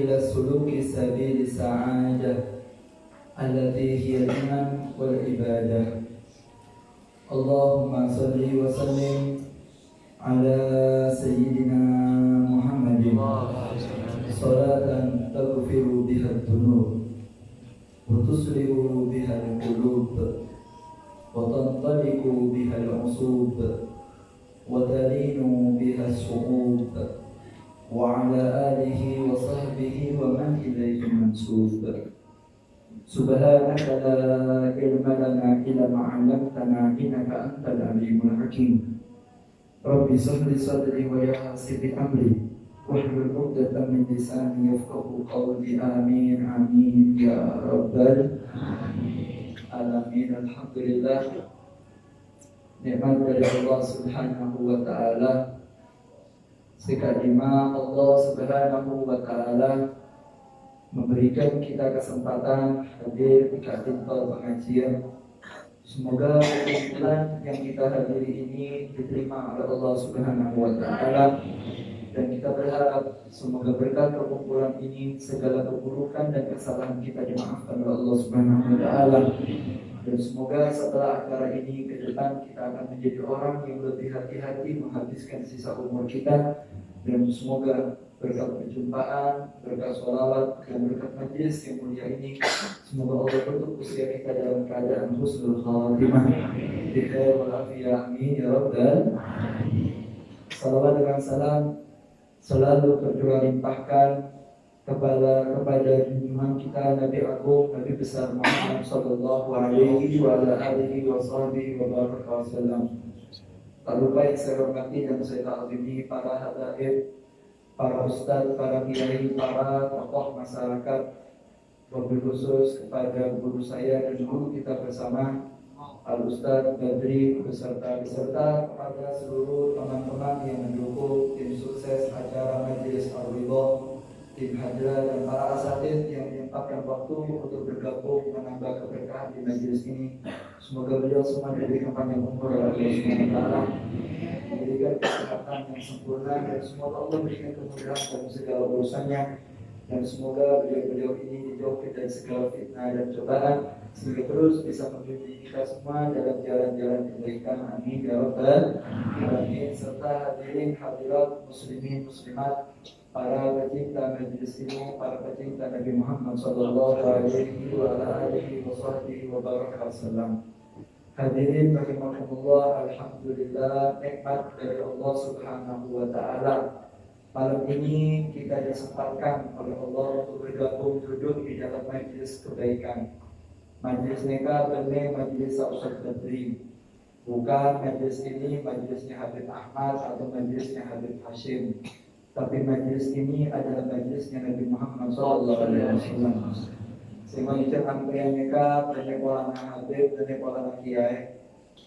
إلى سلوك سبيل السعادة التي هي الإيمان والعبادة. اللهم صل وسلم على سيدنا محمد صلاة تغفر بها الذنوب وتصلح بها القلوب وتنطلق بها العصوب وتلين بها الصعوب وعلى آله وصحبه ومن إليه منسوب. سبحانك لا علم لنا إلا ما علمتنا إنك أنت العليم الحكيم. رب اشرح لي صدري ويسر لي أمري واحلل عقدة من لساني يفقهوا قولي. آمين آمين يا رب العالمين. Alhamdulillah, nikmat dari Allah Subhanahu wa taala. Sekadima Allah Subhanahu wa taala memberikan kita kesempatan hadir di kantor pengajian. Semoga kumpulan yang kita hadiri ini diterima oleh Allah Subhanahu wa taala, dan kita berharap semoga berkat perkumpulan ini segala keburukan dan kesalahan kita dimaafkan oleh Allah Subhanahu wa taala. Dan semoga setelah acara ini ke depan kita akan menjadi orang yang lebih hati-hati menghabiskan sisa umur kita. Dan semoga berkat perjumpaan, berkat sholawat, dan berkat majlis yang mulia ini, semoga Allah tutup usia kita dalam keadaan husnul khatimah bi khair wal afiyah. Amin ya rabbal alamin. Salawat dengan salam selalu tercurah limpahkan kepada junjungan kita Nabi Agung, Nabi besar Muhammad sallallahu alaihi wa alihi wasallam. Tak lupa yang saya hormati dan saya takzimi para hadirin, para ustaz, para kiai, para tokoh masyarakat, wabil khusus kepada guru saya dan guru kita bersama Al-Ustaz Badri beserta kepada seluruh teman-teman yang mendukung tim sukses acara Majelis Ar-Ridha, tim hadirin dan para asatidz yang menyempatkan waktu untuk bergabung menambah keberkahan di majelis ini. Semoga beliau semua diberikan panjang umur oleh Allah Subhanahu wa taala, diberikan kesehatan yang sempurna, dan semoga Allah berikan kemudahan dalam segala urusannya, dan semoga beliau ini dijauhkan dari segala fitnah dan cobaan, sehingga terus bisa membimbing kita semua dalam jalan-jalan kebaikan. Amin ya rabbal alamin. Serta hadirin hadirat muslimin muslimat, para pecinta majelis ini, para pecinta Nabi Muhammad sallallahu alaihi wa alihi wasallam. Hadirin rahimakumullah, alhamdulillah, nikmat dari Allah Subhanahu wa taala. Malam ini kita disempatkan oleh Allah untuk bergabung duduk di dalam majelis kebaikan. Majelis nikah benar majelis Ustaz Badri. Bukan majelis ini majelisnya Habib Ahmad atau majelisnya Habib Hashim, tapi majelis ini adalah majelisnya Nabi Muhammad sallallahu alaihi wasallam. Sehingga ucap angkrian nikah banyak orang Habib dan orang kiai,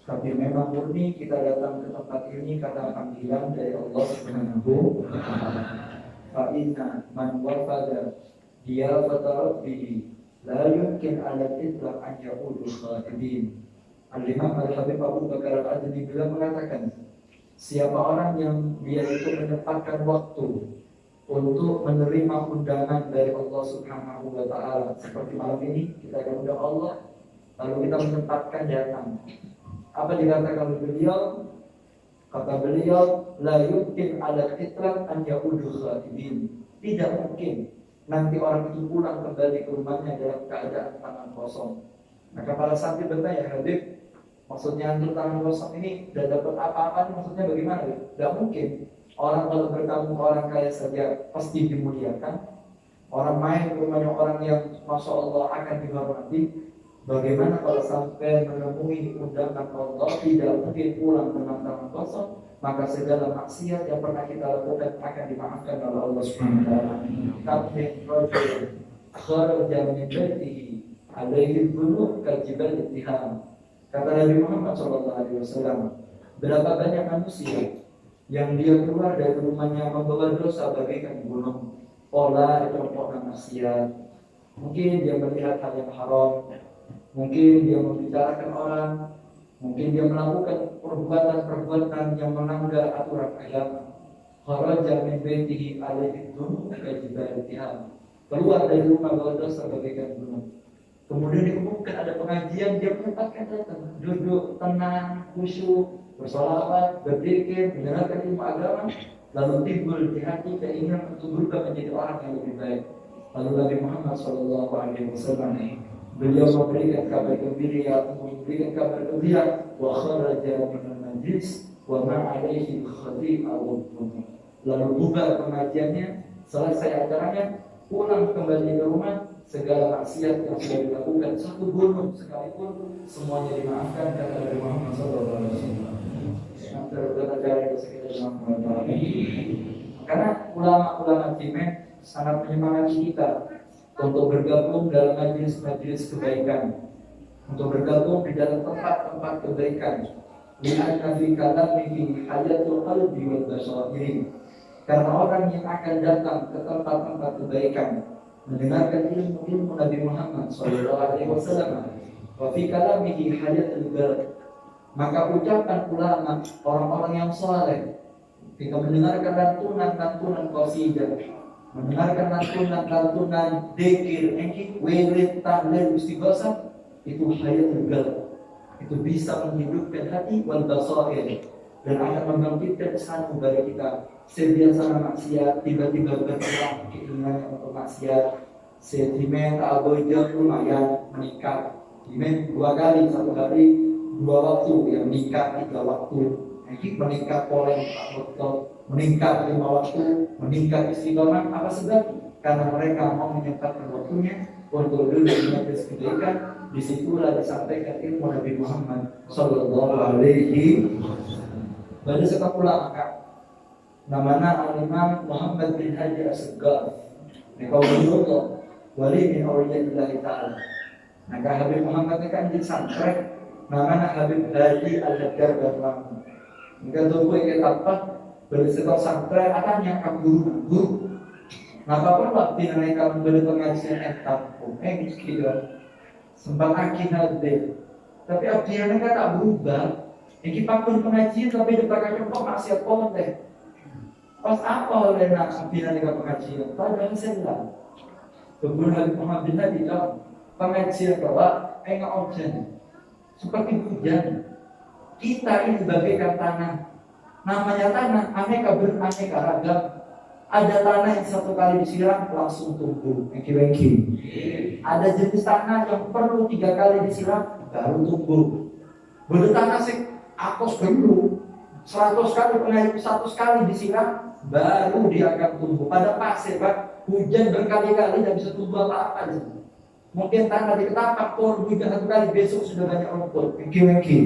tapi memang murni kita datang ke tempat ini karena panggilan dari Allah Subhanahu wa taala. Fa inna man wafada dia fatarabbihi la yumkin ala itlaq an yaqulu khatibin. Al-Imam Al-Habib Abu Bakar Al-Adni beliau mengatakan, siapa orang yang dia itu menempatkan waktu untuk menerima undangan dari Allah Subhanahu wa taala, seperti malam ini kita akan undang Allah, lalu kita menyempatkan datang. Apa dikatakan oleh beliau? Kata beliau, la yumkin ala itlaq an yaudu khatibin. Tidak mungkin nanti orang itu pulang kembali ke rumahnya dalam keadaan tangan kosong. Maka para santri bertanya, Habib, maksudnya antum tangan kosong ini tidak dapat apa-apa, maksudnya bagaimana? Tidak mungkin. Orang kalau bertamu orang kaya saja pasti dimuliakan. Orang main ke rumahnya orang yang Masya Allah akan dihormati. Bagaimana kalau sampai menemui undangan Allah, tidak mungkin pulang dengan tangan kosong, maka segala maksiat yang pernah kita lakukan akan dimaafkan oleh Allah Subhanahu wa taala. Tapi rajul kharaja min baitihi alaihi dhunub kajibal ittiham. Kata Nabi Muhammad SAW, berapa banyak manusia yang dia keluar dari rumahnya membawa dosa bagaikan gunung. Pola itu pola maksiat. Mungkin dia melihat hal yang haram, mungkin dia membicarakan orang, mungkin dia melakukan perbuatan-perbuatan yang melanggar aturan agama. Kharaja min baitihi alaihi dhunub kajibal ittiham. keluar dari rumah bawa dosa bagaikan gunung. Kemudian diumumkan ada pengajian, dia menyempatkan datang, duduk tenang, khusyuk, bersolawat, berzikir, mendengarkan ilmu agama, lalu timbul di hati keinginan untuk berubah menjadi orang yang lebih baik. Lalu Nabi Muhammad SAW beliau memberikan kabar gembira, wa kharaja minal majlis wa ma alaihi khati'ah. Lalu bubar pengajiannya, selesai acaranya, pulang kembali ke rumah, segala maksiat yang sudah dilakukan satu gunung sekalipun semuanya dimaafkan kata Nabi Muhammad SAW. Karena ulama-ulama Jimen sangat menyemangati kita untuk bergabung dalam majelis-majelis kebaikan, untuk bergabung di dalam tempat-tempat kebaikan. Li'anna fi kalamihi hayatul qalbi wal basair. Karena orang yang akan datang ke tempat-tempat kebaikan, mendengarkan ilmu Nabi Muhammad SAW, wa fi kalamihi hayatul qalb, maka ucapan ulama, orang-orang yang saleh, ketika mendengarkan lantunan-lantunan qasidah, mendengarkan lantunan-lantunan dzikir, wirid, tahlil, istighosah, itu hayatul qalb, itu bisa menghidupkan hati wal basair, dan akan membangkitkan sanu bagi kita. Sebiasa maksiat, tiba-tiba berkurang keinginannya untuk maksiat. Sedimen abojan lumayan meningkat. Dimen 2 kali, 1 hari 2 waktu, yang meningkat 3 waktu. Jadi meningkat pola meningkat 5 waktu, meningkat istiqomah. Apa sebab? Karena mereka mau menyempatkan waktunya untuk duduk di majelis kebaikan. Disitulah disampaikan ilmu Nabi Muhammad Sallallahu Alaihi Wasallam. Banyak sekali ulama namanya Al-Imam Muhammad bin Haji As-Segaf, Nikaulullah wali min awliya'illahi ta'ala. Maka Habib Muhammad ini kan di santren namanya Habib Haji Al-Haddar Barwang. Maka tunggu ikat apa bersetor santren akan yang guru. Maka pun waktu mereka membeli pengajian etap gitu sempat akhir hadir. Tapi akhirnya mereka tak berubah. Ini pakun pengajian tapi dipakaikan kok maksiat deh. Pas apa oleh nak pimpinan dengan pengajian? Padahal selah. Kemudian Habib Muhammad bin Hadi pengajian bahwa enggak hujan, seperti hujan. Kita ini bagaikan tanah. Namanya tanah, aneka ragam. Ada tanah yang 1 kali disiram langsung tumbuh, engki-engki. Ada jenis tanah yang perlu 3 kali disiram baru tumbuh. Boleh tanah sih, akos dulu 100 kali pengair 100 kali disiram baru dia akan tumbuh. Pada pasir, Pak, hujan berkali-kali tidak bisa tumbuh apa-apa. Mungkin tanah diketapak, hujan 1 kali, besok sudah banyak rumput, engki-engki.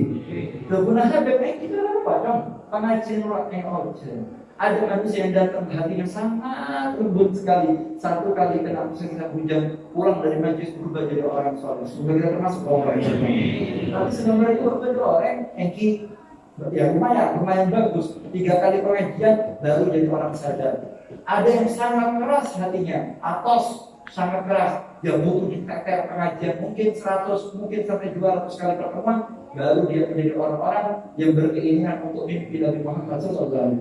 Kegunaan bebek kita apa dong? Pengajian yang hujan. Ada manusia yang datang hatinya sangat lembut sekali. 1 kali kena musim hujan, pulang dari majlis berubah jadi orang soleh. Semoga kita termasuk orang ini. Tapi sebenarnya itu berubah orang engki. Ya lumayan bagus. 3 kali pengajian baru jadi orang sadar. Ada yang sangat keras hatinya, atos sangat keras. Ya butuh diteker pengajian mungkin 100, mungkin sampai 200 kali pertemuan, baru dia menjadi orang-orang yang berkeinginan untuk mimpi Nabi Muhammad SAW.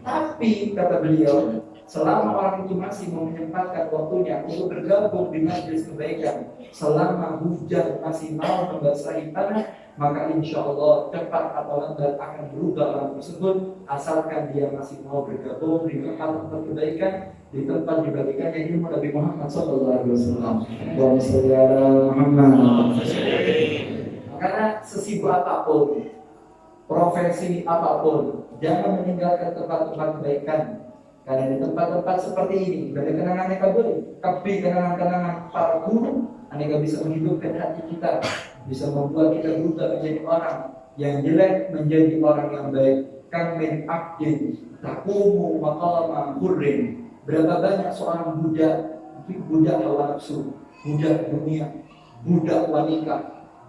Tapi kata beliau, selama orang itu masih mau menyempatkan waktunya untuk bergabung di majelis kebaikan, selama hujan masih mau membasahi tanah, maka insya Allah cepat atau lambat akan berubah orang tersebut, asalkan dia masih mau bergabung di tempat-tempat kebaikan, di tempat dibagikannya ilmu Nabi Muhammad SAW. Karena sesibuk apapun, profesi apapun, jangan meninggalkan tempat-tempat kebaikan. Karena di tempat-tempat seperti ini, dari kenangan aneka boleh, tapi kenangan-kenangan para guru, aneka bisa menghidupkan hati kita, bisa membuat kita berubah menjadi orang yang jelek menjadi orang yang baik. Kan min abdin taqumu maqama hurrin. Berapa banyak seorang budak hawa nafsu, budak dunia, budak wanita,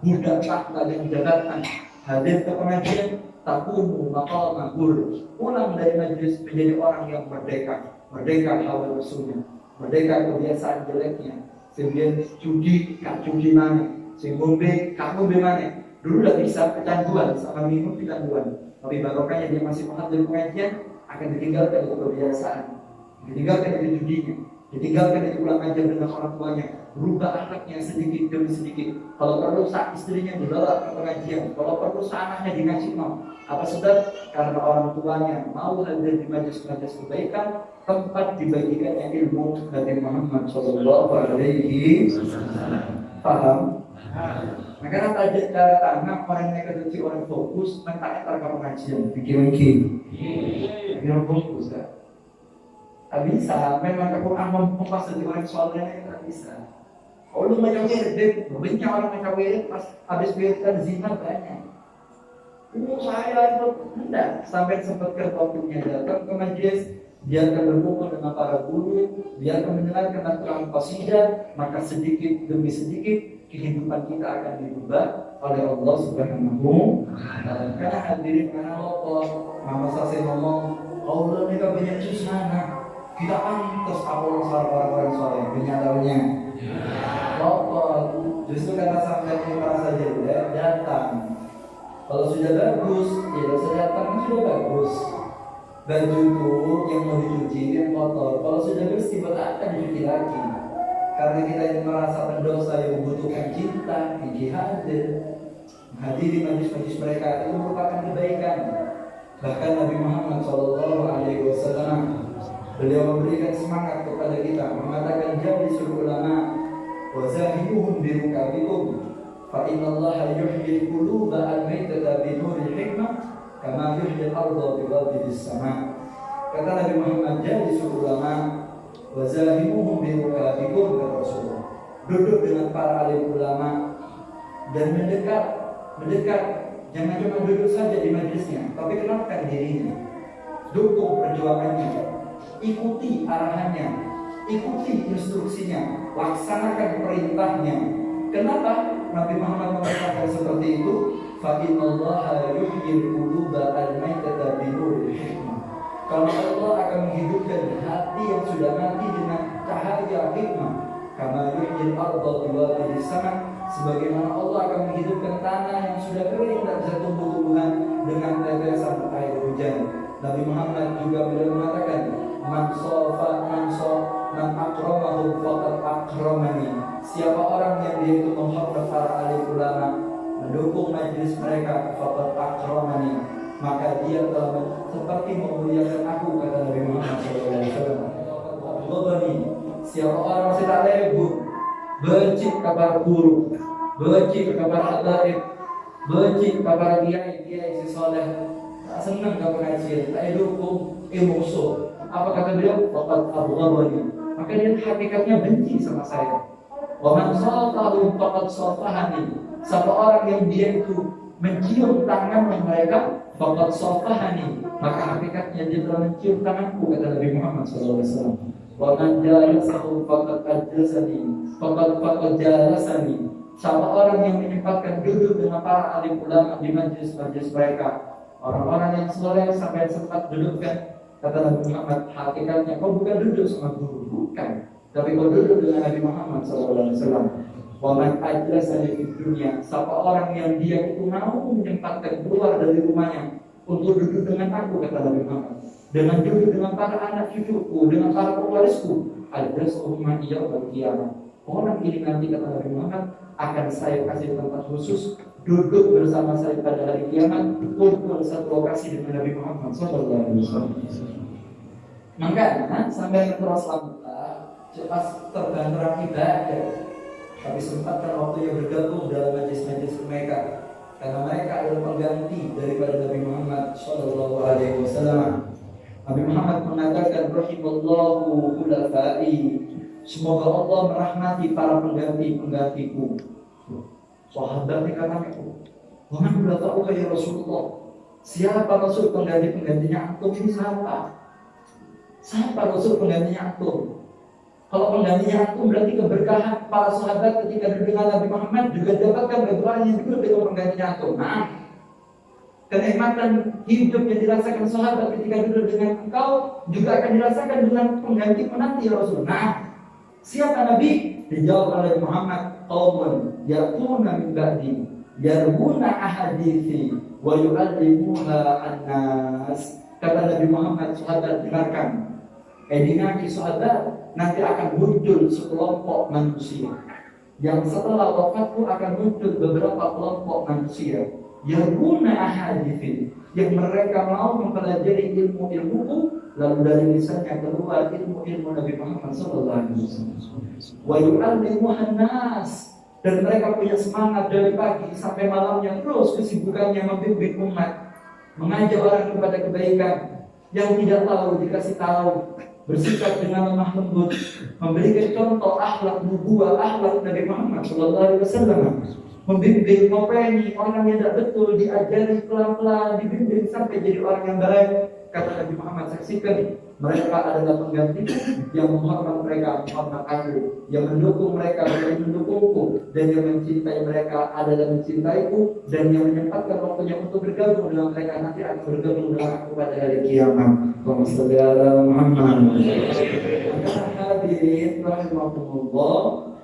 budak tahta dan jabatan, hadir ke pengajian, taqumu maqama hurrin, pulang dari majelis menjadi orang yang merdeka hawa nafsunya, merdeka kebiasaan jeleknya. Sebiar judi, kak judi mana? Sing ngombe, kak ngombe mana? Dulu udah bisa kecanduan, sama minum kecanduan. Tapi barokahnya dia masih mengambil pengajian, akan ditinggalkan itu kebiasaan, ditinggalkan itu judinya, Ditinggalkan dari pulang ajar dengan orang tuanya, berubah anaknya sedikit demi sedikit. Kalau perlu saat istrinya dibawa ke pengajian, kalau perlu anaknya dikasih mau. Apa sebab? Karena orang tuanya mau hadir di majelis-majelis kebaikan, tempat dibagikannya ilmu Nabi Muhammad Shallallahu Alaihi Wasallam. Paham? Maka ada cara tanam orang yang kerja orang fokus, mentaknya targa pengajian, pikiran fokus kan? Tak bisa, memang Al-Quran memfasilitasi orang soalnya tak bisa. Kalau lu macam wirid, banyak orang macam wirid pas habis wirid kan zina banyak. Saya itu hendak sampai sempat ke waktunya datang ke majelis, biarkan berkumpul dengan para guru, biarkan mendengarkan Al-Quran qasidah, maka sedikit demi sedikit kehidupan kita akan diubah oleh Allah Subhanahu wa Ta'ala. Karena hadirin karena Allah, mama saya ngomong, Allah ini banyak susana. Kita pantas orang-orang soleh, kenyataannya. Justru karena sampai merasa jelek datang. Kalau sudah bagus, ya dosa datang sudah bagus. Baju itu yang mau dicuci yang kotor. Kalau sudah bersih, akan dicuci lagi. Karena kita yang merasa pendosa yang membutuhkan cinta, gigi hadir, hadiri majlis-majlis mereka itu merupakan kebaikan. Bahkan Nabi Muhammad SAW beliau memberikan semangat kepada kita, mengatakan jalisul ulama wa zahibuhum bi rukabikum fa innallaha yuhyil quluba al-maitata bi nuril hikmah kama yuhyil arda bi ghadabis sama. Kata Nabi Muhammad, jalisul ulama wa zahibuhum bi rukabikum, kata Rasulullah, duduk dengan para alim ulama dan mendekat, jangan cuma duduk saja di majlisnya, tapi kenalkan dirinya, dukung perjuangannya, ikuti arahannya, ikuti instruksinya, laksanakan perintahnya. Kenapa Nabi Muhammad mengatakan seperti itu? Fa innallaha yuhyil quluba al-maitata bi nuril hikmah. Kalau Allah akan menghidupkan hati yang sudah mati dengan cahaya hikmah, kama yuhyil arda bi ghadabis sama, sebagaimana Allah akan menghidupkan tanah yang sudah kering dan bisa tumbuh-tumbuhan dengan tetesan air hujan. Nabi Muhammad juga beliau mengatakan, man akramahu faqad akramani. Siapa orang yang dia itu menghormat para alim ulama, mendukung majelis mereka, faqad akramani, maka dia telah seperti memuliakan aku, kata Nabi Muhammad SAW. Siapa orang yang tidak lebur, benci kepada guru, benci kepada hadaib, benci kepada kiai si soleh, tak senang ke pengajian, tak dukung musuh. Apa kata beliau? Faqad abghadani. Maka dia hakikatnya benci sama saya. Wa man safahu faqad safahani. Siapa orang yang dia itu mencium tangan mereka, faqad safahani, maka hakikatnya dia telah mencium tanganku, kata Nabi Muhammad SAW. Wa man jalasahu faqad ajlasani, faqad jalasani. Siapa orang yang menyempatkan duduk dengan para alim ulama di majlis-majlis mereka, orang-orang yang soleh sampai sempat dudukkan, kata Nabi Muhammad, hakikatnya kau bukan duduk sama guru, bukan, tapi kau duduk dengan Nabi Muhammad SAW. Wa man ajlasani fid dunya, siapa orang yang dia itu mau menyempatkan keluar dari rumahnya untuk duduk dengan aku, kata Nabi Muhammad, dengan duduk dengan para anak cucuku, dengan para pewarisku, ajlasuhum ma'iya wal qiyamah. Orang ini nanti, kata Nabi Muhammad, akan saya kasih tempat khusus duduk bersama saya pada hari kiamat, kumpul satu lokasi dengan Nabi Muhammad SAW. Makanya sampai terus lama cepat terbanturan ibadah, tapi sempatkan waktu yang bergabung dalam majlis-majlis mereka, karena mereka adalah pengganti daripada Nabi Muhammad SAW. Nabi Muhammad mengatakan, rahimallahu khulafai, semoga Allah merahmati para pengganti-penggantiku. Sahabat dikatakan, wa man khulafa'uka ya Rasulullah? Siapa Rasul pengganti-penggantinya antum ini siapa? Siapa Rasul penggantinya antum? Kalau penggantinya antum berarti keberkahan para sahabat ketika mendengar Nabi Muhammad juga dapatkan keberkahan yang juga dengan penggantinya antum. Nah, kenikmatan hidup yang dirasakan sahabat ketika duduk dengan engkau juga akan dirasakan dengan pengganti-pengganti Rasul. Nah, siapa Nabi? Dijawab oleh Muhammad, qaumun yaquna min ba'di yarmuna ahadithi wa yu'allimuha an-nas. Kata Nabi Muhammad, sahabat dengarkan, Dinaki sahabat, nanti akan muncul sekelompok manusia yang setelah wafatku akan muncul beberapa kelompok manusia yang guna ahadithin, yang mereka mau mempelajari ilmu-ilmuku, lalu dari lisannya keluar ilmu-ilmu Nabi Muhammad SAW. Wa yu'allimuhan nas, dan mereka punya semangat dari pagi sampai malamnya terus kesibukannya membimbing umat, mengajak orang kepada kebaikan. Yang tidak tahu dikasih tahu, bersikap dengan lemah lembut, memberikan contoh akhlak nubuwah, akhlak Nabi Muhammad SAW, membimbing, mempelajari orang yang tidak betul, diajari pelan-pelan, dibimbing sampai jadi orang yang baik. Kata Nabi Muhammad, saksikan, mereka adalah pengganti yang menghormat mereka, menghormat aku, yang mendukung mereka, yang mendukungku, dan yang mencintai mereka adalah mencintaiku, dan yang menyempatkan waktunya untuk bergabung dengan mereka nanti akan bergabung dengan aku pada hari kiamat. Muhammad. Hadirin rahimahumullah,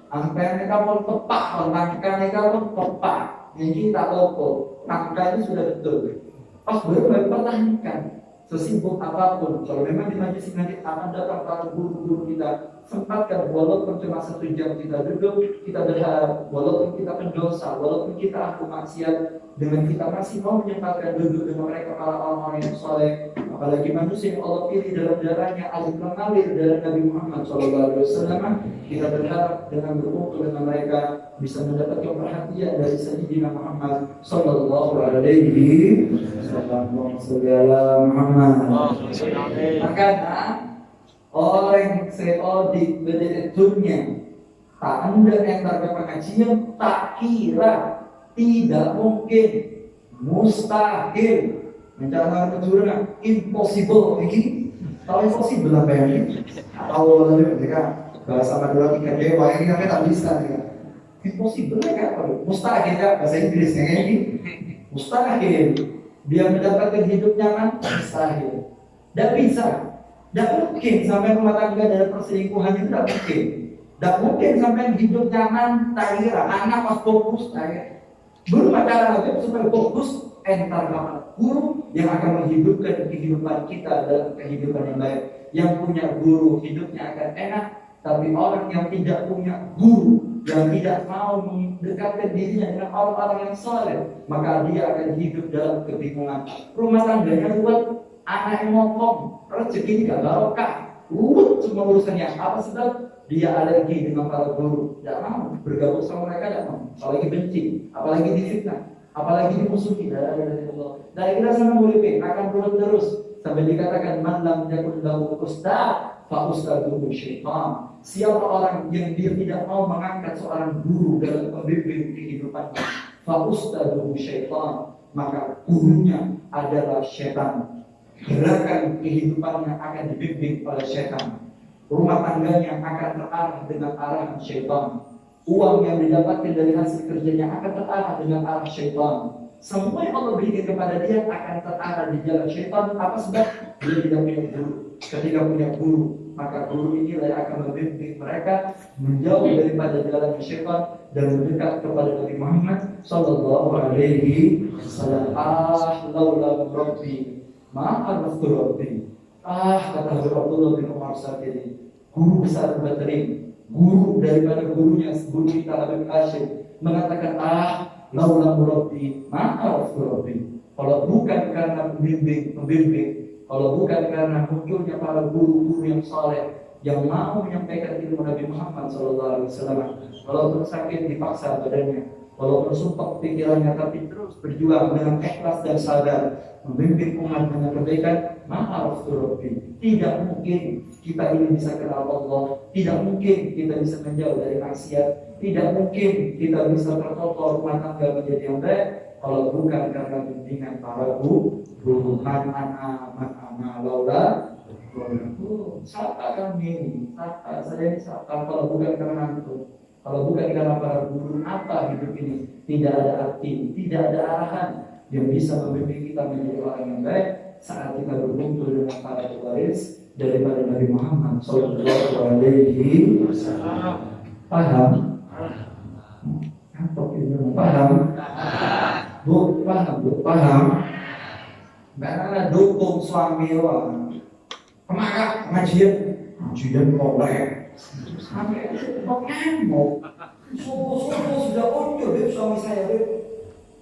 angkanya kamu tepat, angkanya kamu tepat. Ini tak lopo, angkanya sudah betul. Pas baru pertahankan. Sesibuk apapun, kalau memang di majelis nanti akan datang para guru-guru kita, sempatkan walaupun cuma 1 jam kita duduk, kita berharap, walaupun kita pendosa, walaupun kita aku maksiat, dengan kita masih mau menyempatkan duduk dengan mereka para orang-orang yang soleh, apalagi manusia yang Allah pilih dalam darahnya, alif mengalir dari Nabi Muhammad SAW. Kita berharap dengan berkumpul dengan mereka bisa mendapatkan perhatian dari Sayyidina Muhammad sallallahu alaihi wasallam. Makanya orang seodik berdiri dunia tak ada yang ke pengajian, tak kira, tidak mungkin, mustahil, mencari kejuruan, impossible. Ini kalau impossible apa ini? Atau mereka bahasa Madura ikan dewa ini kami tak bisa ya. Impossible ya apa? Mustahil ya bahasa Inggrisnya ini. Mustahil. Dia mendapatkan hidup nyaman, mustahil. Tidak bisa. Tidak mungkin sampai rumah tangga dari perselingkuhan itu tidak mungkin. Tidak mungkin sampai hidup nyaman, tak kira anak pas fokus, tak belum ada lagi supaya fokus entar kapan guru yang akan menghidupkan kehidupan kita dalam kehidupan yang baik. Yang punya guru hidupnya akan enak, tapi orang yang tidak punya guru, yang tidak mau mendekatkan dirinya dengan orang-orang yang soleh, maka dia akan hidup dalam kebingungan. Rumah tangganya buat anak yang ngomong, rezeki gak barokah, semua urusannya. Apa sebab? Dia alergi dengan para guru, tidak mau bergabung sama mereka, tidak mau. Apalagi benci, apalagi difitnah, apalagi dimusuhi. Dan kita senang murid akan turun terus sampai dikatakan man lam yakun lahu ustaz fa ustaduhu syaitan. Siapa orang yang dia tidak mau mengangkat seorang guru dalam pembimbing kehidupannya, fa ustaduhu syaitan, maka gurunya adalah syaitan. Gerakan kehidupannya akan dibimbing oleh syaitan. Rumah tangganya akan terarah dengan arahan syaitan. Uang yang didapatkan dari hasil kerjanya akan terarah dengan arah syaitan. Semua yang Allah berikan kepada dia akan terarah di jalan syaitan. Apa sebab? Dia tidak punya guru. Ketika punya guru, maka guru inilah yang akan membimbing mereka menjauh daripada jalan syaitan dan mendekat kepada Nabi Muhammad sallallahu alaihi wasallam. Laula rabbi ma araftu rabbi. Kata Abdullah bin Umar Sakiri, guru besar Badrin, guru daripada gurunya, guru kita Habib Hashim, mengatakan laula rabbi ma araftu rabbi. Kalau bukan karena membimbing, kalau bukan karena munculnya para guru-guru yang saleh yang mau menyampaikan ilmu Nabi Muhammad SAW, walaupun sakit dipaksa badannya, walaupun sumpah pikirannya, tapi terus berjuang dengan ikhlas dan sadar membimbing umat dengan kebaikan, maaf Rabbi. Tidak mungkin kita ini bisa kenal Allah, tidak mungkin kita bisa menjauh dari maksiat, tidak mungkin kita bisa tertotor rumah tangga menjadi yang baik kalau bukan karena bimbingan para guru. Man ana laula siapa kami, siapa saya ini, siapa kalau bukan karena itu. Kalau bukan karena para guru, apa hidup ini? Tidak ada arti, tidak ada arahan yang bisa membimbing kita menjadi orang yang baik saat kita berkumpul dengan para pewaris daripada Nabi Muhammad sallallahu alaihi wasallam. Paham? Paham? Paham? Karena dukung suami Kemana? Ngajian boleh. Sampai kok ngamuk. Subuh sudah ojo deh suami saya deh.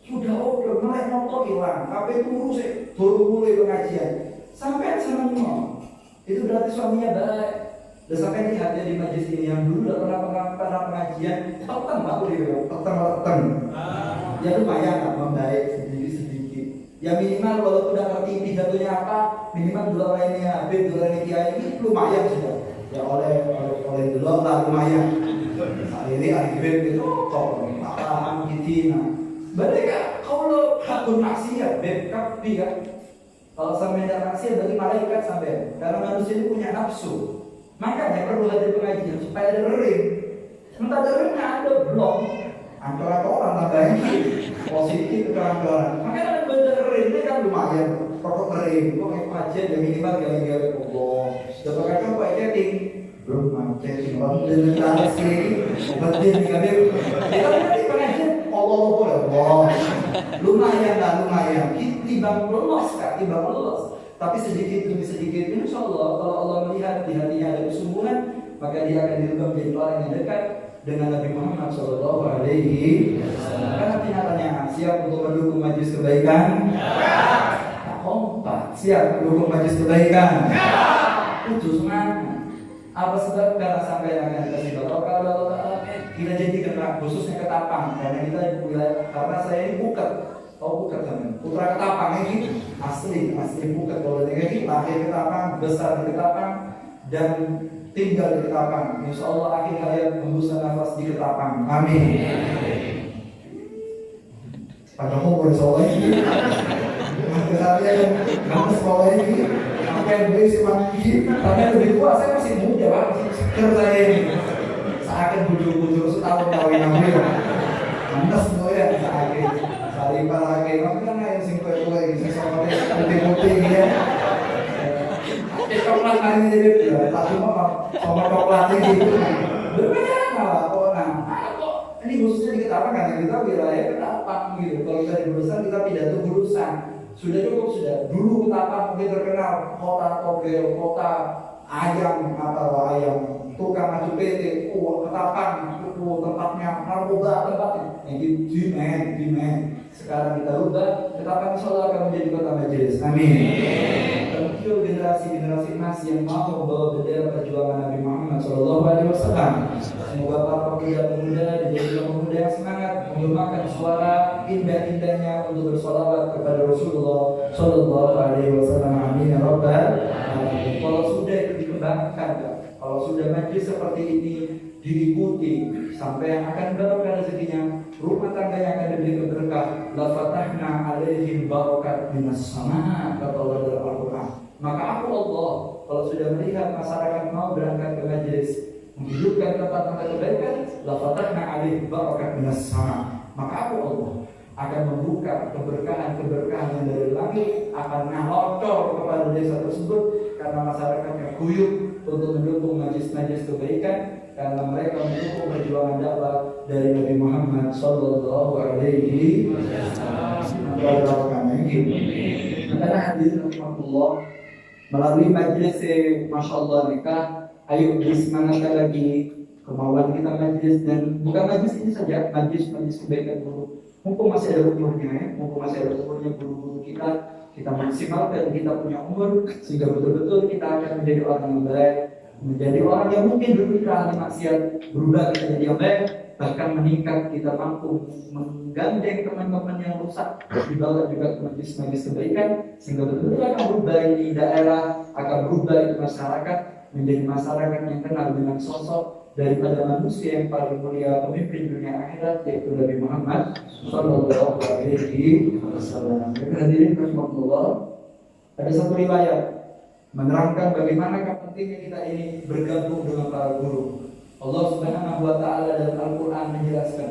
Sudah ojo, mulai nonton hilang. Sampai turu sih, baru mulai pengajian. Sampai seneng. Itu berarti suaminya baik. Dan sampai lihat ya di majelis ini yang dulu udah pernah pengajian, peteng Pak Uri, peteng. Ya lumayan lah, membaik sedikit. Ya minimal walaupun udah ngerti pidatonya apa, minimal dua lainnya Habib, dua lainnya Kiai ini lumayan sudah. Ya oleh dulu lah lumayan. Saat ini Habib itu kok paham gitu. Nah, mereka kalau hakun maksiat, Habib kan. Kalau sampai tidak maksiat berarti malaikat sampai. Karena manusia itu punya nafsu. Makanya perlu hadir pengajian supaya ada ring. Sementara ringnya ada blok. Antara orang tambahin positif ke orang. Makanya ada benda ringnya kan lumayan. Pokok ring, pokoknya pengajian ya minimal gale-gale pokok. Sudah pakai kan pakai chatting. Belum mau chatting orang dengan transi. Obatin nih kami. Kita nanti pengajian Allah. Lumayan. Timbang lolos kan, timbang lolos. Tapi sedikit demi sedikit, insya Allah kalau Allah melihat di hatinya ada kesungguhan, maka dia akan dirubah menjadi orang yang dekat dengan Nabi Muhammad Shallallahu Alaihi Wasallam. Karena pernyataannya siap untuk mendukung majelis kebaikan. Tak kompak, siap mendukung majelis kebaikan. Putus semangat. Apa sebab? Karena sampai akan dikasih kalau kita jadi kena khususnya Ketapang, karena saya ini bukan. Bukan teman, putra Ketapang ini asli bukan kalau ini lahir Ketapang, besar di Ketapang dan tinggal di Ketapang. Insya Allah akhir hayat hembuskan nafas di Ketapang. Amin. Pada umur sekolah ini, saya kan sekolah ini, apa yang beri si mandi, tapi lebih tua saya masih muda, Pak, masih seger saya ini. Saya akan bujur setahun kawin aku ya, mantas semua ya saya. Daripada lagi, makanya yang singkat gue ini sesuatu putih-putih ya. Coklat hari ini jadi tak cuma sama coklat gitu. Berbeda kok ini khususnya di Ketapang karena kita wilayah Ketapang gitu. Kalau kita di Burusan kita pidato Burusan. Sudah cukup sudah. Dulu Ketapang mungkin terkenal kota togel, kota ayam ayam tukang maju PT. Ketapang itu tempatnya narkoba tempatnya. Yang demand. Sekarang kita rubah, Ketapang insya Allah akan menjadi kota majelis. Amin. Terkecil generasi emas yang mau membawa bendera perjuangan Nabi Muhammad SAW. Semoga para pemuda menjadi pemuda yang semangat menggunakan suara indah-indahnya untuk bersolawat kepada Rasulullah SAW. Amin ya Rabbal alamin. Kalau sudah itu dikembangkan, kalau sudah majelis seperti ini diikuti sampai yang akan barokah rezekinya, rumah tangganya akan diberi berkah. La fatahna alaihim barakat minas sama, kata Allah dalam Al-Quran. Maka aku Allah kalau sudah melihat masyarakat mau berangkat ke majelis menghidupkan tempat-tempat kebaikan, la fatahna alaihim barakat minas sama, maka aku Allah akan membuka keberkahan yang dari langit akan ngalocor kepada desa tersebut karena masyarakatnya guyup untuk mendukung majelis-majelis kebaikan karena mereka mendukung perjuangan dakwah dari Nabi Muhammad Sallallahu Alaihi Wasallam. Karena hadirin rahmatullah melalui majelis Masya Allah nikah, ayo disemangatkan lagi kemauan kita majelis dan bukan majelis ini saja, majelis kebaikan dulu. Mumpung masih ada umurnya guru-guru kita maksimalkan kita punya umur sehingga betul-betul kita akan menjadi orang yang baik, menjadi orang yang mungkin dulu kita ahli maksiat berubah kita jadi yang baik, bahkan meningkat kita mampu menggandeng teman-teman yang rusak dibawa juga ke majelis kebaikan sehingga betul-betul akan berubah ini daerah, akan berubah itu masyarakat menjadi masyarakat yang kenal dengan sosok daripada manusia yang paling mulia pemimpin dunia akhirat yaitu Nabi Muhammad Sallallahu Alaihi Wasallam. Hadirin rahimakumullah, ada satu riwayat menerangkan bagaimana pentingnya kita ini bergabung dengan para guru. Allah Subhanahu Wa Taala dalam Al-Quran menjelaskan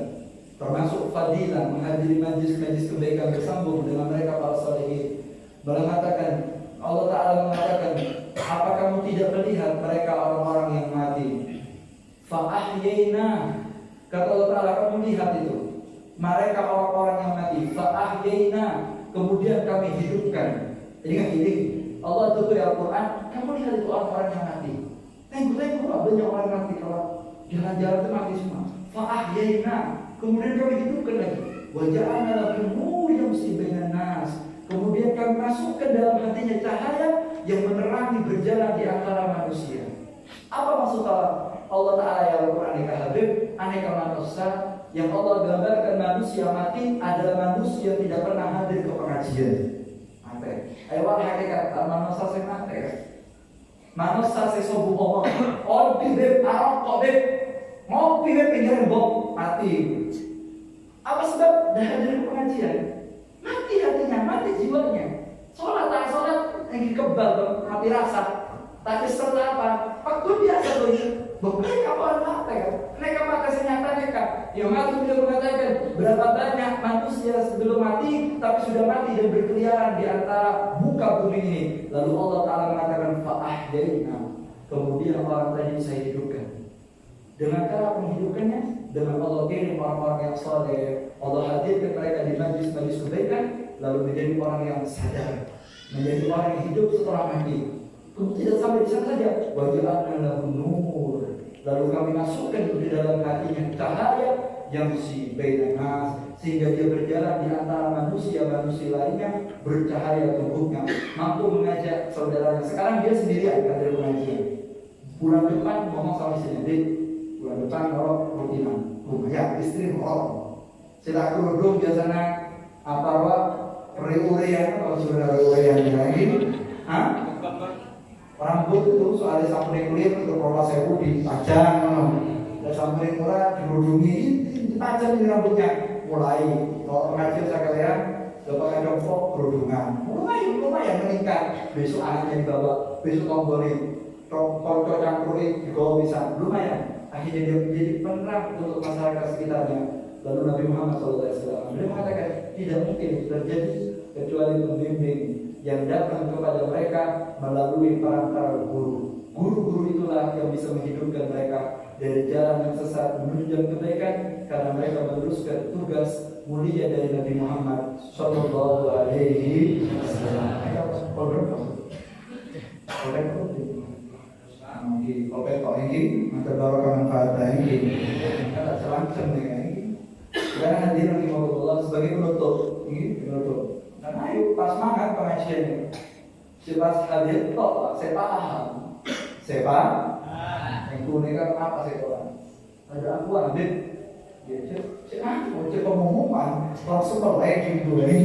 termasuk fadilah menghadiri majlis kebaikan bersambung dengan mereka para salihin. Mengatakan Allah Taala mengatakan, apa kamu tidak melihat mereka orang-orang yang mati? Fa'ahyayna, kata Allah Ta'ala, kamu lihat itu mereka orang-orang yang mati. Fa'ahyayna, kemudian kami hidupkan. Jadi kan ini Allah tutur Al-Quran Quran, kamu lihat itu orang-orang yang mati. Tengok banyak orang mati kalau jalan-jalan itu mati semua. Fa'ahyaina, kemudian kami hidupkan lagi. Waja'alna lahu nur yamshi bainan nas. Kemudian kami masukkan dalam hatinya cahaya yang menerangi berjalan di antara manusia. Apa maksud Allah Ta'ala ya Al-Quran Habib? Aneka manusia yang Allah gambarkan manusia mati adalah manusia yang tidak pernah hadir ke pengajian. Ayo hakikat manusia yang mati. Manusia yang sobu ngomong, oh bibir arok kok bib, mau bibir pinggir bom mati. Apa sebab dah hadir ke pengajian? Mati hatinya, mati jiwanya. Sholat tak sholat, lagi kebal, mati rasa. Tak serta apa? Waktu biasa tuh. Mereka orang mati kan? Mereka pakai senyatanya kan? Yang mati sudah mengatakan berapa banyak manusia sebelum mati, tapi sudah mati dan berkeliaran di antara muka bumi ini. Lalu Allah Ta'ala mengatakan fa'ahyaina. Kemudian orang tadi saya hidupkan. Dengan cara menghidupkannya, dengan Allah kirim orang-orang yang saleh, Allah hadirkan mereka di majlis-majlis kebaikan, lalu menjadi orang yang sadar, menjadi orang yang hidup setelah mati. Kemudian tidak sampai di sana saja, waja'alna lahu nur. Lalu kami masukkan di dalam hatinya cahaya yang si bainan nas, sehingga dia berjalan di antara manusia-manusia lainnya, bercahaya tubuhnya, mampu mengajak saudaranya. Sekarang dia sendirian hadir pengajian. Bulan depan ngomong sama istrinya, bulan depan ngorok rutinan ya istri ngorok sila kerudung biasanya apa reure-urean kalau sudah reure-urean lagi rambut itu soalnya sampai kulit untuk pola sewu dipajang dan sampai murah dikerudungi dipajang di rambutnya mulai kalau pengajian saya kalian dapat jongkok kerudungan lumayan meningkat besok anaknya dibawa besok tombolin kocok cangkurin juga bisa lumayan. Akhirnya dia menjadi penerang untuk masyarakat sekitarnya. Lalu Nabi Muhammad SAW beliau mengatakan tidak mungkin terjadi kecuali pembimbing yang datang kepada mereka melalui perantara guru. Guru-guru itulah yang bisa menghidupkan mereka dari jalan yang sesat menuju jalan kebaikan, karena mereka meneruskan tugas mulia dari Nabi Muhammad SAW. Mungkin kalau petok ini maka barokah manfaatnya ini kita selangsung dengan ini dan hadir lagi Allah sebagai penutup ini penutup dan ayo pas semangat pengajian ini pas hadir tok saya paham yang kuningan apa saya tahu ada aku ambil mau cek pengumuman langsung melek gitu lagi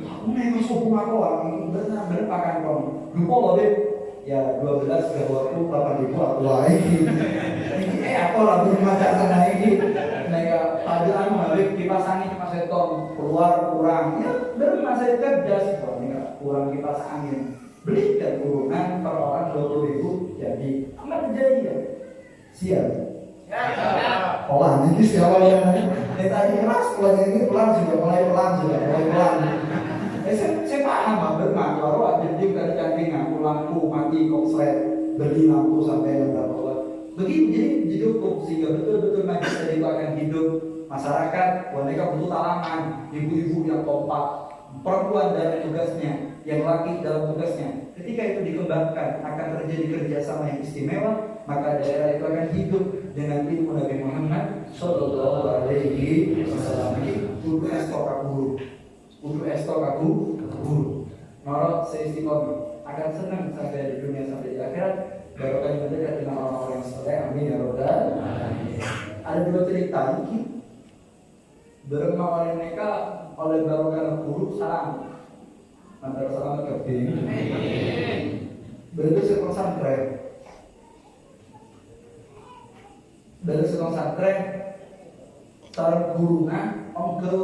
aku nih masuk rumah orang benar-benar pakai kom lupa loh deh ya 12 ke 20 8.000 aku lagi. Ini apa lah bermacam sana ini. Mereka pada balik dipasangi kipas seton keluar kurang. Ya bermasa cerdas kok kurang kipas angin. Belikan kurungan per orang 20.000 jadi amat jadi ya. Siap. Pelan ini siapa yang tadi keras pelan ini pelan mulai pelan. Saya paham bermak kalau ada juga cantik ngaku lampu mati konslet beli lampu sampai berapa watt begini jadi hidup sehingga betul-betul majlis tadi itu akan hidup masyarakat. Mereka butuh talangan ibu-ibu yang kompak, perempuan dalam tugasnya, yang laki dalam tugasnya. Ketika itu dikembangkan akan terjadi kerjasama yang istimewa, maka daerah itu akan hidup dengan ilmu Nabi Muhammad Sallallahu Alaihi Wasallam. Kudu estok aku guru norot seistiqomah akan senang sampai di dunia sampai di akhirat. Barokah mendekat dengan orang-orang yang soleh, amin ya rabbal alamin. Ada dua cerita ini beremah oleh mereka oleh barokah guru salam antara salam ke berarti sekolah santren dari sekolah santren tar guruna ongke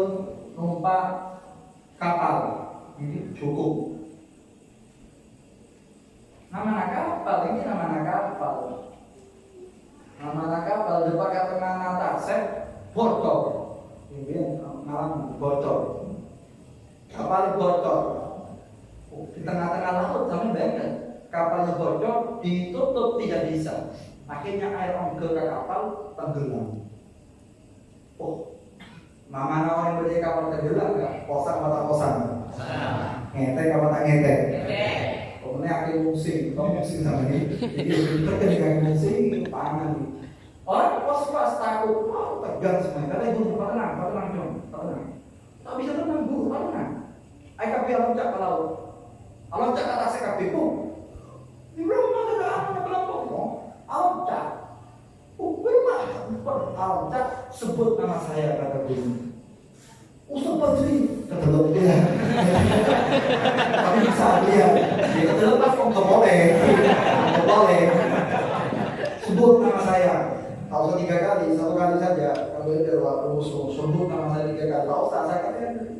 numpak kapal ini cukup. Nama kapal ini nama kapal depan kata nata set bocor. Ini ngalam bocor. Kapal bocor. Di tengah-tengah laut kami bayangkan kapalnya bocor ditutup tidak bisa. Akhirnya air ongke ke kapal tenggelam. Mana orang berdiri kapal tenggelam nggak? Posang mata posang. Ngetek apa tak ngetek? Kemudian kayak musing, kamu musing sama ini. Jadi pinter kan kayak musing, pangan. Orang pas takut, wow tegang semuanya. Karena ibu tenang dong, tenang. Tak bisa tenang guru, tenang. Ayo kapi loncat ke laut, loncat ke atas kapi pun. Di rumah ada anak kelompok, loncat. Loncat, sebut nama saya kata guru. Ustaz Badri, ketelep dia. Tapi bisa dia ketelep pas kok nggak boleh. Sebut nama saya. Kalau 3 kali, 1 kali saja. Kalau dia rusuh, sebut nama saya 3 kali. Kalau Ustaz saya katakan,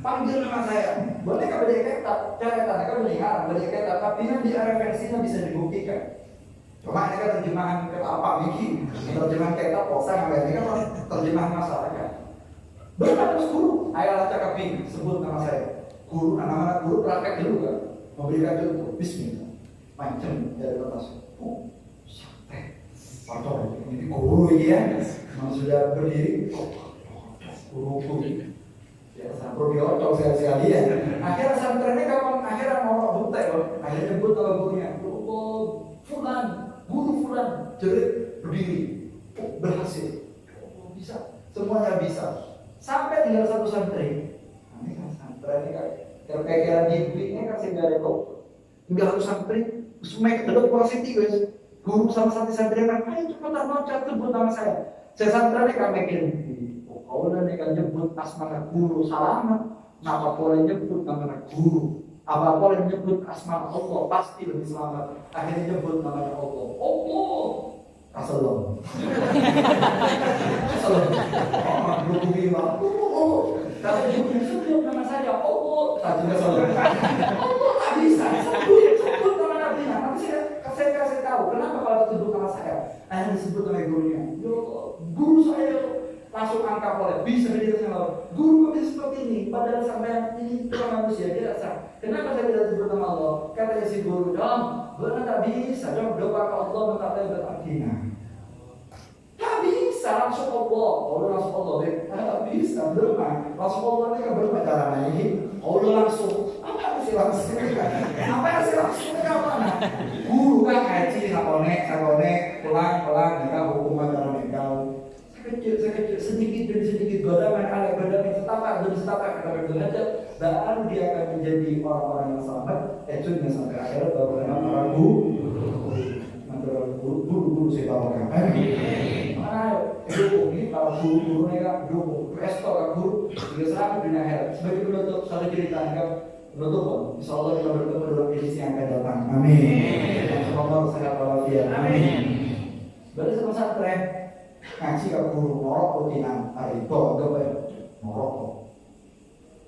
panggil nama saya. Boleh nggak beda ketat? Cara tanda kan beda ketat. Tapi nanti referensinya bisa dibuktikan. Cuma ini kan terjemahan kata apa Miki? Terjemahan kata posa ini kan terjemahan masyarakat. Berkata guru, ayo lacak kapi, sebut nama saya. Guru, anak-anak guru praktek dulu kan, memberikan contoh. Bismillah, macam dari atas. Oh, santai. Pardon, ini guru ya, memang sudah berdiri. Guru. Ya, sampai diocok sekali ya. Akhirnya santrennya kapan? Akhirnya mau butek loh. Akhirnya nyebut nama gurunya. Guru Fulan, jerit berdiri. Oh, berhasil. Oh, bisa. Semuanya bisa. Sampai tinggal 1 santri. Ini kan santri ini kan kira-kira di ini kan sehingga ada kok. Tinggal 1 santri, semuanya kedok posisi guys. Guru sama santri kan, ayo cepetan loncat sebut nama saya. Saya santri ini kan mikir, oh udah nih kan nyebut asma guru salamat. Apa boleh nyebut nama guru? Apa boleh nyebut asma Allah? Pasti lebih selamat. Akhirnya nyebut nama Allah. Allah. Assalamualaikum. Kalau sebut nama saya Allah, tak juga saudara. Allah tak bisa sebut nama Nabi. Tapi saya kasih tahu kenapa kalau sebut nama saya. Hanya disebut nama gurunya. Guru saya langsung angkat oleh bisa berdiri sama guru kok bisa seperti ini. Padahal sampai ini cuma manusia dia rasa. Kenapa saya tidak sebut nama Allah? Kata si guru dong, benar tak bisa. Dong doa ke Allah mengatakan berartinya. Tak bisa langsung Allah, langsung Allah deh. Tak bisa bermain, langsung Allah ini kan bermain caranya ini. Allah langsung, apa sih langsung? Apa sih langsung? Mana? Guru kan ngaji, sakonek, pulang, kita hukuman dalam engkau. Sekecil, sedikit demi sedikit, godaman setapak demi setapak kita belajar, baru dia akan menjadi orang-orang yang selamat. Ujungnya sampai akhirat baru orang guru saya bawakan. Guru ini kalau guru mereka guru resto guru juga selalu di akhirat. Sebagai penutup satu cerita kan penutup. Insya Allah kita bertemu dalam edisi yang akan datang. Amin. Semoga sehat walafiat. Amin. Berarti sama santren ngaji ke guru ngorok rutinan hari itu enggak bayar ngorok.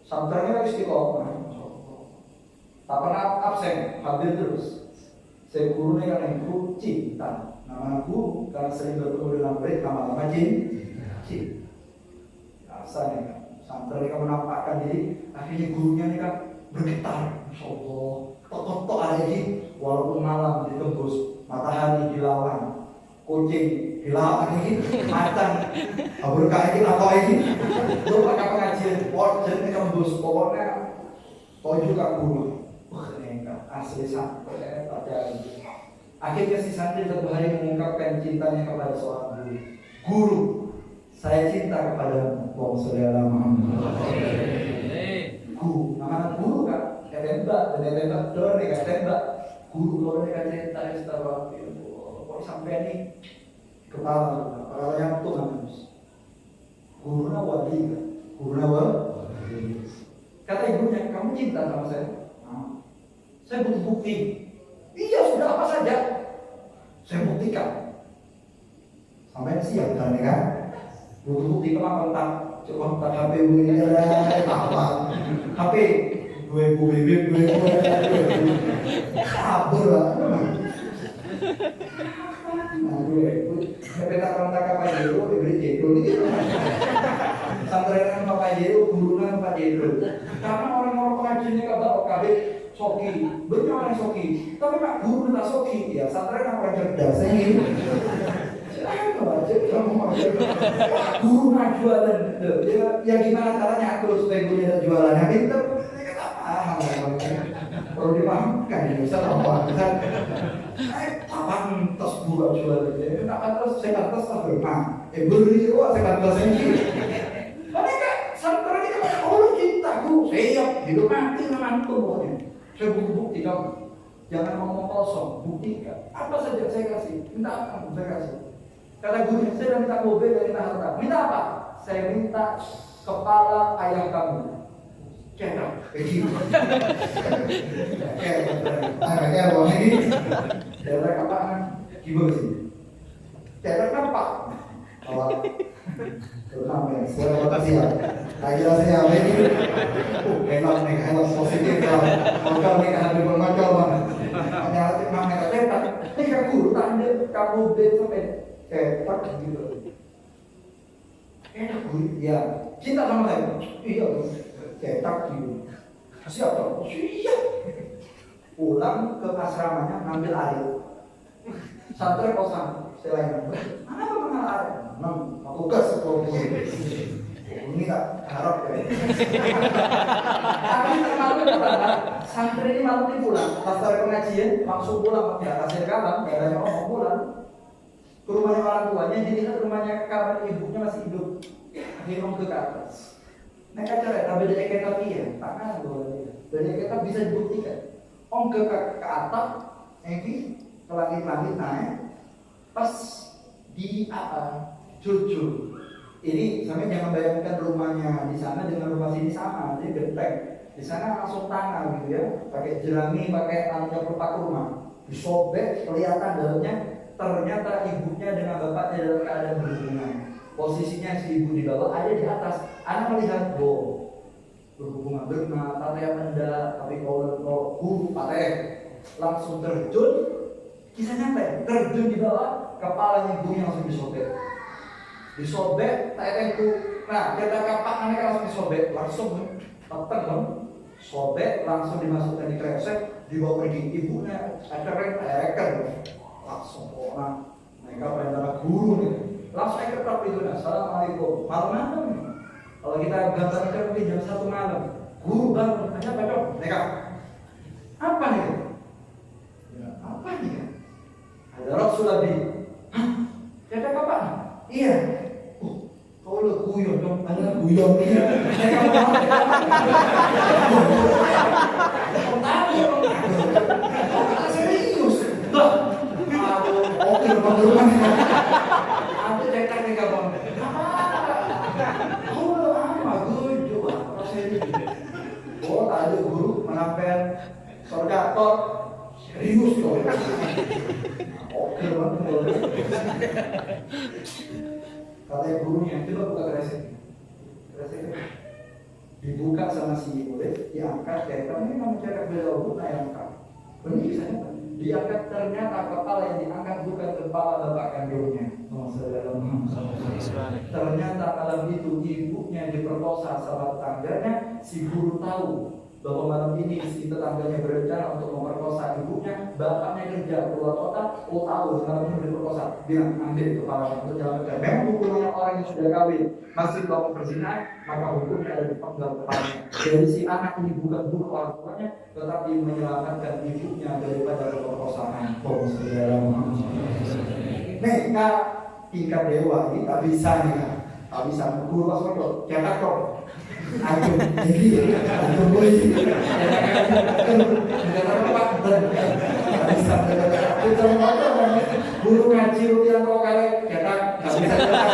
Santrennya istiqomah. Tak pernah absen, hadir terus. Saya gurunya karena guru cinta. Nama guru karena sering bertemu dengan murid lama-lama cinta. Rasanya kan, santri kan menampakkan diri, akhirnya gurunya ini kan bergetar. Masya Allah, tok-tok ada ini, walaupun malam ditembus, matahari dilawan, kucing dilawan ini, macan, berkah ini apa ini? Lu pakai pengajian, jadi tembus, pokoknya kau juga guru. Wah, ini asli santri pada ini. Akhirnya si santri satu hari mengungkapkan cintanya kepada seorang guru. Saya cinta kepada Saudara Muhammad. Guru, nama guru kan? Tembak, dor nih tembak. Guru kalau dia cinta istilah kok sampai ini kepala yang tuh harus. Gurunya wali kan? Gurunya wali. Kata ibunya, kamu cinta sama saya? Saya butuh bukti. Iya sudah apa saja saya buktikan. Sampai siap kan ya kan? Butuh bukti kontak HP ini apa? HP 2000 BB 2000 kabur lah. Saya kontak apa dulu diberi jadul gitu. Santren apa jadul, gurunya apa jadul. Karena orang-orang pengajiannya kata OKB soki, banyak orang soki, tapi pak guru tak soki, ya santri orang cerdas ini. Guru nak jualan, ya gimana caranya aku supaya guru ada jualan? Nah, kita apa? perlu dipahamkan ini Ustaz apa kan? Tak pantas guru jual itu, tak pantas saya pantas tak berenang. Beri wah saya pantas ini. Mereka santri ini kan orang kita guru siap hidup mati menantu pokoknya. Saya bukti kamu, jangan ngomong kosong, buktikan. Apa saja saya kasih, minta apa saya kasih. Kata guru saya minta mobil dari harta, minta apa? Saya minta kepala ayah kamu. Kayak gitu. Kayak apa ini? Daerah apaan? Gimana sih? Daerah apa? Oh, namanya. Saya makasih ya. Akhirnya saya ini. Enak nih, enak positif kalau kalau nih ada bermacam banget. Hanya namanya cetak. Ini kan guru tanda kamu bed sampai cetak gitu. Enak guru, ya. Cinta sama saya. Iya, cetak gitu. Siap dong? Siap. Pulang ke asramanya ngambil air. Santri kosan, selain mana mengenal air? Tugas sepuluh. Ini tak harap ya. Tapi terlalu santri ini malam ini pulang. Pas dari pengajian langsung pulang. Nggak kasih kabar, nggak ada ngomong pulang. Ke rumahnya orang tuanya, jadi kan rumahnya kabar ibunya masih hidup. Hidup ke atas. Mereka cerai, tapi dari kita iya, tangan boleh. Dari kita bisa dibuktikan. Om ke atap, ini ke langit-langit naik, pas di apa? Jujur. Ini sampai jangan bayangkan rumahnya di sana dengan rumah sini sama, jadi genteng. Di sana langsung tanah gitu ya, pakai jerami, pakai tanahnya pelupak rumah, disobek, kelihatan dalamnya. Ternyata ibunya dengan bapaknya dalam keadaan berhubungan. Posisinya si ibu di bawah, ada di atas. Anak melihat, berhubungan berenang, patah mendak, tapi kalau guru patah langsung terjun, kisah nyata, terjun di bawah, kepalanya ibunya langsung disobek, tak itu. Nah, kita kapak anaknya langsung disobek, langsung tekan, sobek, langsung dimasukkan di kresek, dibawa pergi ibunya, tekan, langsung orang, mereka perintah guru nih, langsung tetap itu, assalamualaikum, malam-malam. Kalau kita gambarkan mungkin jam 1 malam, guru bangun, tanya apa dong? Mereka, apa nih? Ya, apa nih? Ada Rasulullah di, hah? Ada kapan? Iya. Kau lo guyon dong, ada guyon nih. Mereka mau serius. Tuh, oke, bagaimana? Ada cetak nih kamu. Oh, ada guru menampilkan sorgator serius loh. Oke banget. Kata gurunya, coba buka kresek. Dibuka sama si murid, diangkat cetak. Ini memang cetak beliau pun diangkat. Benar kisahnya. Diangkat, ternyata kepala yang diangkat bukan kepala bapak kandungnya. Ternyata malam itu ibunya diperkosa sama tetangganya. Si guru tahu bahwa malam ini si tetangganya berencana untuk memperkosa ibunya. Bapaknya kerja keluar kota, tahu malam ini diperkosa. Bilang ambil kepalanya untuk jalan kerja. Memang hukumnya orang yang sudah kawin masih melakukan perzinahan, maka hukumnya ada di penggal kepalanya. Jadi si anak ini bukan bunuh orang tuanya, tetapi menyelamatkan ibunya daripada pemerkosaan. Mereka tingkat dewa ini tak bisa nih, tak bisa guru pas waktu cetak kok. Aku jadi aku boleh guru ngaji yang kau kali cetak tak bisa cetak.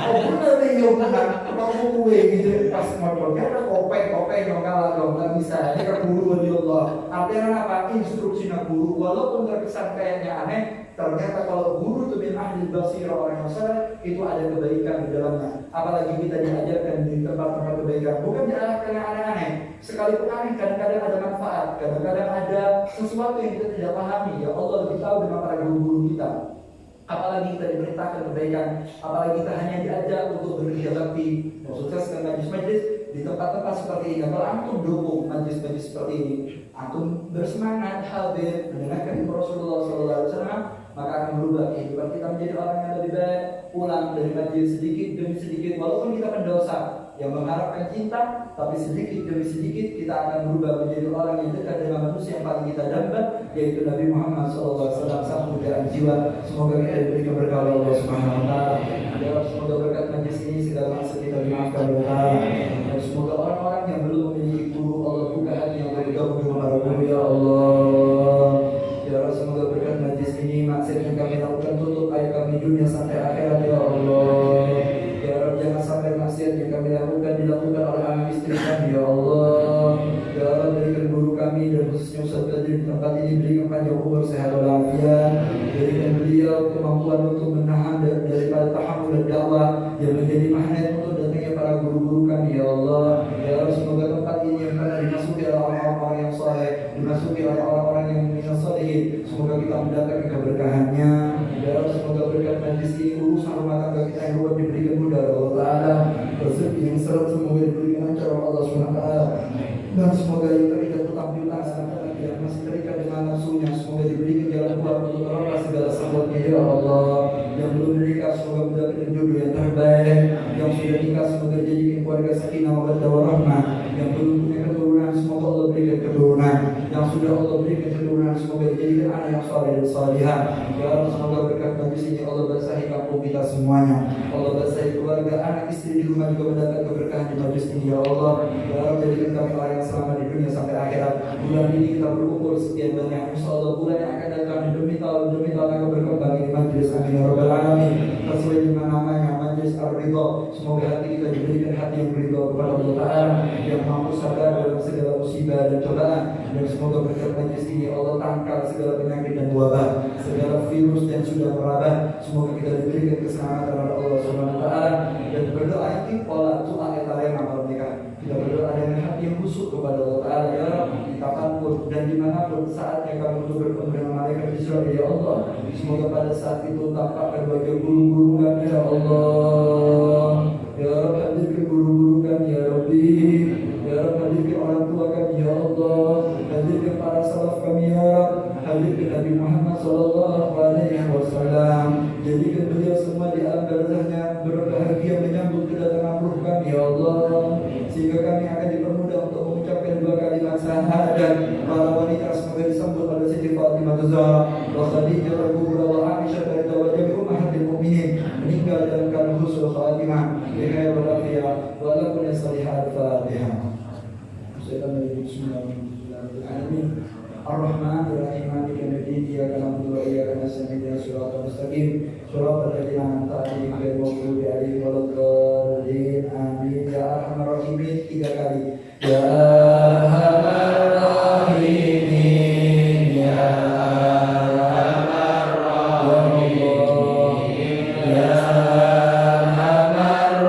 Oh bener nih yang benar, kamu kue gitu pas ngobrol cetak kopeng yang kalah dong tak bisa. Ini kan guru wali Allah. Artinya apa? Instruksinya guru walaupun terkesan kayaknya aneh. Ternyata kalau guru itu min ahli basirah orang yang salah, itu ada kebaikan di dalamnya. Apalagi kita diajarkan di tempat-tempat kebaikan, bukan diarahkan yang aneh-aneh. Sekalipun aneh, kadang-kadang ada manfaat, kadang-kadang ada sesuatu yang kita tidak pahami. Ya Allah lebih tahu dengan para guru-guru kita. Apalagi kita diperintahkan kebaikan, apalagi kita hanya diajak untuk bekerja bakti, mensukseskan majlis-majlis di tempat-tempat seperti ini. Kalau antum dukung majlis-majlis seperti ini, antum bersemangat hadir mendengarkan Rasulullah SAW, maka akan berubah kehidupan kita menjadi orang yang lebih baik. Pulang dari majlis sedikit demi sedikit, walaupun kita pendosa, yang mengharapkan cinta, tapi sedikit demi sedikit kita akan berubah menjadi orang yang dekat dengan manusia yang paling kita damba, yaitu Nabi Muhammad SAW, sang pujaan jiwa. Semoga kita diberikan berkah oleh Allah Subhanahu Wa Taala. Semoga berkat majlis ini segala masalah kita dimaafkan oleh Allah. Dan semoga orang-orang yang belum memiliki guru, Allah buka hati yang bergabung dengan para guru, ya Allah. Ya Allah, semoga berkat majlis ini maksiat yang kami lakukan tutup aib kami dunia sampai akhirat, ya Allah. Ya Allah, jangan sampai maksiat yang kami lakukan dilakukan oleh anak istri kami, ya Allah. Ya Allah, berikan guru kami dan khususnya Ustaz Qadir di tempat ini, berikan panjang umur, sehat walafiat. Berikan beliau kemampuan untuk menahan daripada tahammul dan dakwah yang menjadi magnet untuk datangnya para guru-guru kami, ya Allah. Ya Allah, semoga tempat ini yang pernah dimasuki oleh orang-orang yang soleh, dimasuki oleh orang-orang yang minus solihin, semoga kita mendapatkan keberkahannya. Ya Allah, semoga berkat majlis ini urusan rumah tangga kita yang luar diberikan mudah oleh Allah Ta'ala. Rezeki yang seret semoga diberikan lancar oleh Allah Subhanahu Wa Ta'ala. Dan semoga yang terikat utang piutang sekarang yang masih terikat dengan nafsunya, semoga diberikan jalan keluar untuk merolah segala sahabatnya, ya Allah. Yang belum menikah semoga mendapatkan jodoh yang terbaik. Yang sudah nikah semoga dijadikan keluarga sakinah mawaddah warahmah. Yang belum punya keturunan semoga Allah berikan keturunan. Yang sudah Allah berikan keturunan semoga dijadikan anak yang saleh dan salihah. Ya Allah, semoga berkat majlis ini Allah basahi kampung kita semuanya. Allah basahi keluarga, anak istri di rumah juga mendapat keberkahan di majlis ini, ya Allah. Ya Allah, jadikan kami orang yang selamat di dunia sampai akhirat. Bulan ini kita berkumpul sekian banyak, insya Allah bulan yang akan datang demi tahun akan berkembang ini majlis, amin ya rabbal alamin. Sesuai dengan namanya majlis ar-ridha, semoga hati kita diberikan hati yang ridha kepada Allah Ta'ala, yang mampu sabar dalam segala musibah dan cobaan. Dan semoga berkat majlis ini Allah tangkal segala penyakit dan wabah, segala virus yang sudah merabah. Semoga kita diberikan keselamatan oleh Allah Subhanahu Wa Ta'ala. Dan berdoa ini pola doa etalena mereka. Kita berdoa dengan hati yang khusyuk kepada Allah Ta'ala, ya Rabbi, kapanpun dan dimanapun saatnya kami untuk bertemu dengan malaikat Israel, ya Allah. Semoga pada saat itu tampakkan bagi guru-guru kami, ya Allah. Ya Rabbi, hadirkan guru-guru kami, ya Rabbi. Ya Rabbi, hadirkan orang tua kami, ya Allah. Hadirkan para salaf kami, ya Rabbi. Hadirkan Nabi Muhammad SAW. Jadikan beliau semua di alam barzahnya berbahagia menyambut kedatangan ruh kami, ya Allah. Sehingga kami akan dipermudah untuk mengucapkan dua kalimat syahadat. Para wanita semoga disambut oleh Siti Fatimah Zahra wa Khadijah Al-Kubra wa Aisyah Radhiyallahu anha wa jami'u ummahatil mukminin meninggal dalam keadaan husnul khatimah bi khair wal afiyah wa lakum salihal Fatihah. Bismillahirrahmanirrahim. Ar-Rahman Ar-Rahim Maliki Yaumiddin. Iyyaka na'budu wa iyyaka nasta'in. Ihdinas siratal mustaqim. Shiratal ladzina an'amta 'alaihim ghairil maghdubi 'alaihim waladdallin. Amin. Ya Arhamar Rahimin 3 kali. Ya Arhamar Rahimin, ya Arhamar Rahimin, ya Arhamar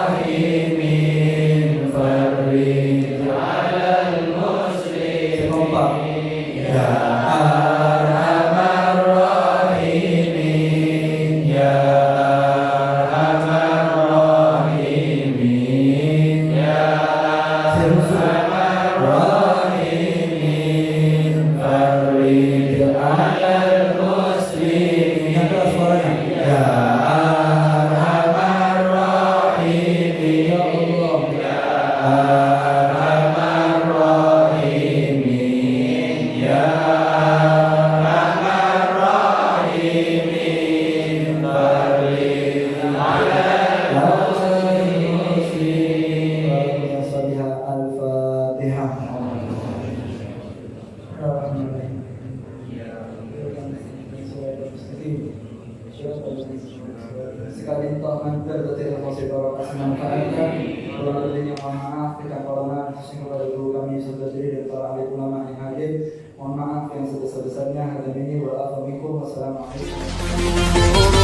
Rahimin, farij 'alal muslimin. Kompak. Ya Arhamar Rahimin, ya Arhamar Rahimin, ya Arhamar Rahimin, farij 'alal muslimin. Yang keras suaranya. Ya Arhamar Rahimin, ya Allah. Ya Arhamar Rahimin, ya Arhamar Rahimin, farij 'alal muslimin. Al-Fatihah. Sekali taman berdetik masih para pasangan manfaatkan. Kalau ada yang mohon maaf kita kolongan kepada guru kami sendiri dan para ahli ulama yang hadir. Mohon maaf yang sebesar-besarnya. Hadza minni wa afa minkum. Wassalamualaikum.